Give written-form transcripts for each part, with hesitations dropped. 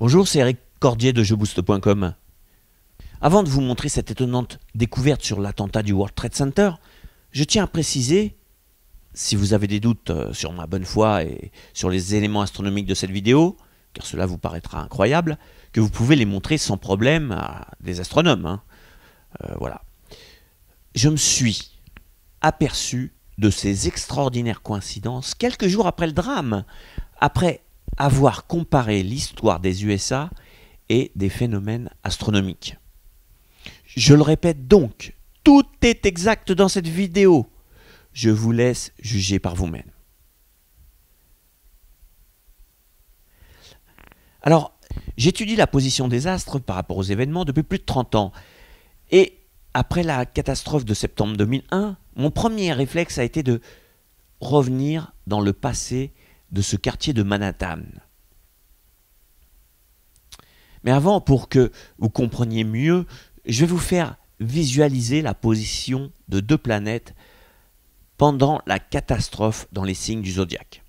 Bonjour, c'est Eric Cordier de JeuxBoost.com. Avant de vous montrer cette étonnante découverte sur l'attentat du World Trade Center, je tiens à préciser, si vous avez des doutes sur ma bonne foi et sur les éléments astronomiques de cette vidéo, car cela vous paraîtra incroyable, que vous pouvez les montrer sans problème à des astronomes. Voilà. Je me suis aperçu de ces extraordinaires coïncidences quelques jours après le drame, après avoir comparé l'histoire des USA et des phénomènes astronomiques. Je le répète donc, tout est exact dans cette vidéo. Je vous laisse juger par vous-même. Alors, j'étudie la position des astres par rapport aux événements depuis plus de 30 ans. Et après la catastrophe de septembre 2001, mon premier réflexe a été de revenir dans le passé de ce quartier de Manhattan. Mais avant, pour que vous compreniez mieux, je vais vous faire visualiser la position de deux planètes pendant la catastrophe dans les signes du zodiaque.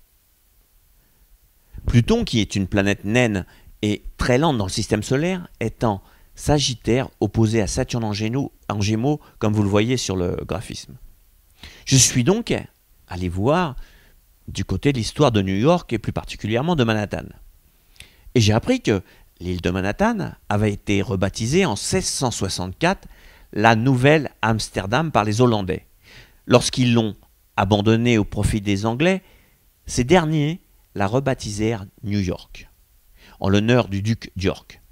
Pluton, qui est une planète naine et très lente dans le système solaire, est en Sagittaire opposé à Saturne en Gémeaux, comme vous le voyez sur le graphisme. Je suis donc allé voir du côté de l'histoire de New York et plus particulièrement de Manhattan. Et j'ai appris que l'île de Manhattan avait été rebaptisée en 1664 la Nouvelle Amsterdam par les Hollandais. Lorsqu'ils l'ont abandonnée au profit des Anglais, ces derniers la rebaptisèrent New York, en l'honneur du duc d'York.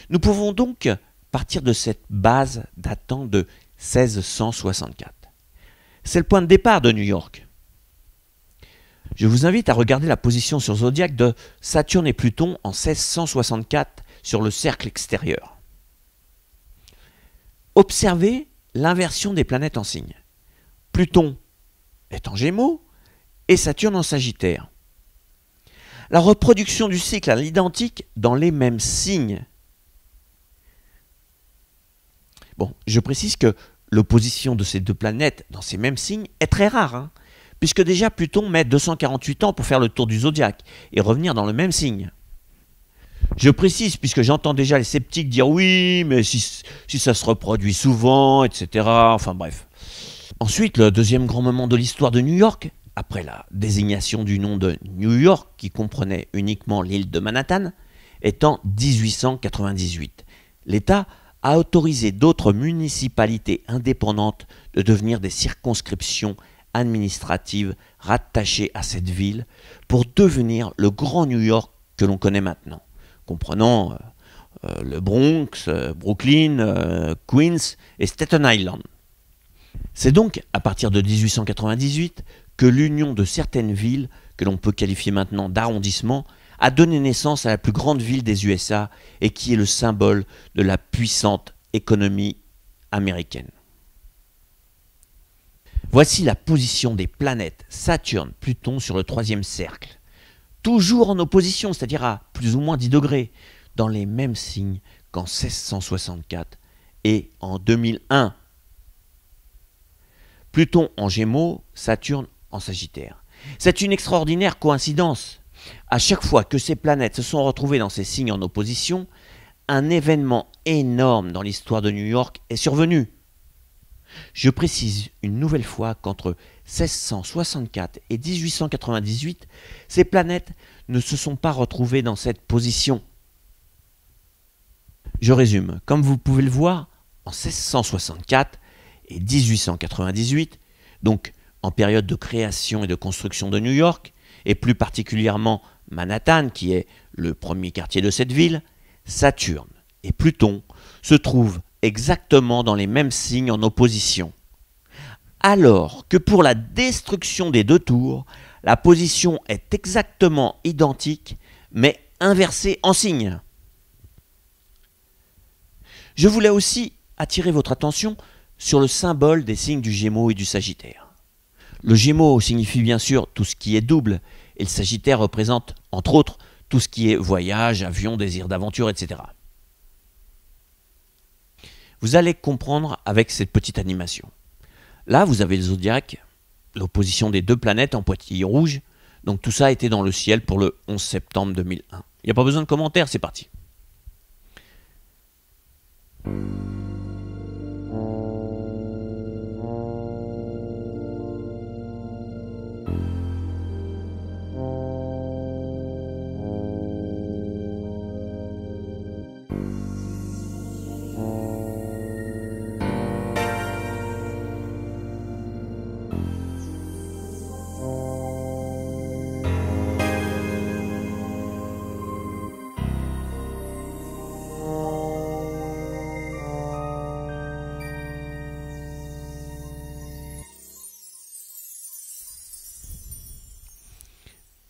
Nous pouvons donc partir de cette base datant de 1664. C'est le point de départ de New York. Je vous invite à regarder la position sur Zodiac de Saturne et Pluton en 1664 sur le cercle extérieur. Observez l'inversion des planètes en signes. Pluton est en Gémeaux et Saturne en Sagittaire. La reproduction du cycle à l'identique dans les mêmes signes. Bon, je précise que l'opposition de ces deux planètes dans ces mêmes signes est très rare, puisque déjà Pluton met 248 ans pour faire le tour du zodiaque et revenir dans le même signe. Je précise, puisque j'entends déjà les sceptiques dire oui, mais si ça se reproduit souvent, etc. Enfin bref. Ensuite, le deuxième grand moment de l'histoire de New York, après la désignation du nom de New York, qui comprenait uniquement l'île de Manhattan, est en 1898. L'État a autorisé d'autres municipalités indépendantes de devenir des circonscriptions administratives rattachées à cette ville pour devenir le grand New York que l'on connaît maintenant, comprenant le Bronx, Brooklyn, Queens et Staten Island. C'est donc à partir de 1898 que l'union de certaines villes, que l'on peut qualifier maintenant d'arrondissements, a donné naissance à la plus grande ville des USA et qui est le symbole de la puissante économie américaine. Voici la position des planètes Saturne, Pluton sur le troisième cercle. Toujours en opposition, c'est-à-dire à plus ou moins 10 degrés, dans les mêmes signes qu'en 1664 et en 2001. Pluton en Gémeaux, Saturne en Sagittaire. C'est une extraordinaire coïncidence. À chaque fois que ces planètes se sont retrouvées dans ces signes en opposition, un événement énorme dans l'histoire de New York est survenu. Je précise une nouvelle fois qu'entre 1664 et 1898, ces planètes ne se sont pas retrouvées dans cette position. Je résume. Comme vous pouvez le voir, en 1664 et 1898, donc en période de création et de construction de New York, et plus particulièrement Manhattan, qui est le premier quartier de cette ville, Saturne et Pluton se trouvent exactement dans les mêmes signes en opposition. Alors que pour la destruction des deux tours, la position est exactement identique, mais inversée en signes. Je voulais aussi attirer votre attention sur le symbole des signes du Gémeaux et du Sagittaire. Le Gémeaux signifie bien sûr tout ce qui est double, et le Sagittaire représente, entre autres, tout ce qui est voyage, avion, désir d'aventure, etc. Vous allez comprendre avec cette petite animation. Là, vous avez le zodiaque, l'opposition des deux planètes en pointillés rouges. Donc tout ça était dans le ciel pour le 11 septembre 2001. Il n'y a pas besoin de commentaires, c'est parti.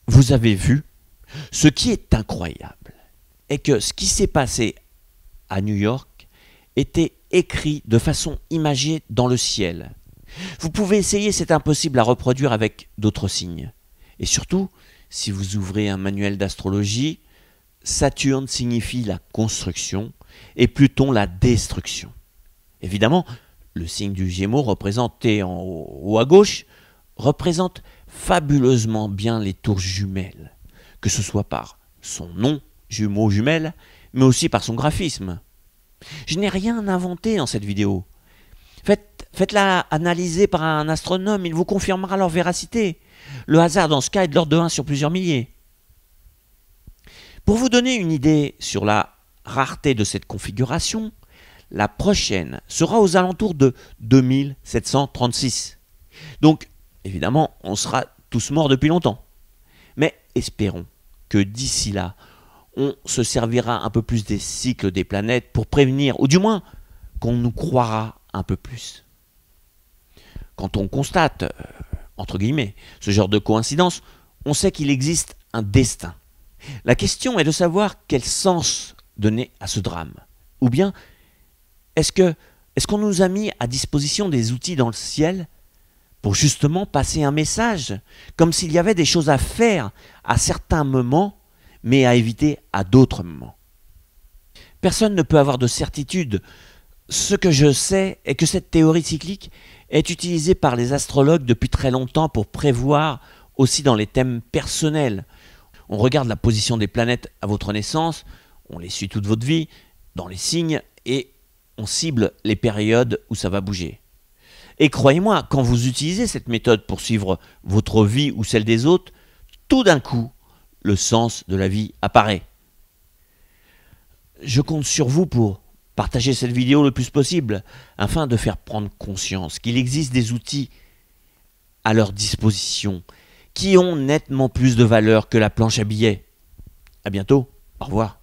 Vous avez vu, ce qui est incroyable est que ce qui s'est passé à New York était écrit de façon imagée dans le ciel. Vous pouvez essayer, c'est impossible à reproduire avec d'autres signes. Et surtout, si vous ouvrez un manuel d'astrologie, Saturne signifie la construction et Pluton la destruction. Évidemment, le signe du Gémeaux représenté en haut à gauche représente fabuleusement bien les tours jumelles, que ce soit par son nom, jumeaux jumelles, mais aussi par son graphisme. Je n'ai rien inventé dans cette vidéo. Faites-la analyser par un astronome, il vous confirmera leur véracité. Le hasard dans ce cas est de l'ordre de 1 sur plusieurs milliers. Pour vous donner une idée sur la rareté de cette configuration, la prochaine sera aux alentours de 2736. Donc, évidemment, on sera tous morts depuis longtemps. Mais espérons que d'ici là, on se servira un peu plus des cycles des planètes pour prévenir, ou du moins qu'on nous croira un peu plus. Quand on constate, entre guillemets, ce genre de coïncidence, on sait qu'il existe un destin. La question est de savoir quel sens donner à ce drame. Ou bien, est-ce qu'on nous a mis à disposition des outils dans le ciel pour justement passer un message, comme s'il y avait des choses à faire à certains moments, mais à éviter à d'autres moments. Personne ne peut avoir de certitude. Ce que je sais est que cette théorie cyclique est utilisée par les astrologues depuis très longtemps pour prévoir aussi dans les thèmes personnels. On regarde la position des planètes à votre naissance, on les suit toute votre vie, dans les signes, et on cible les périodes où ça va bouger. Et croyez-moi, quand vous utilisez cette méthode pour suivre votre vie ou celle des autres, tout d'un coup, le sens de la vie apparaît. Je compte sur vous pour partager cette vidéo le plus possible, afin de faire prendre conscience qu'il existe des outils à leur disposition qui ont nettement plus de valeur que la planche à billets. À bientôt, au revoir.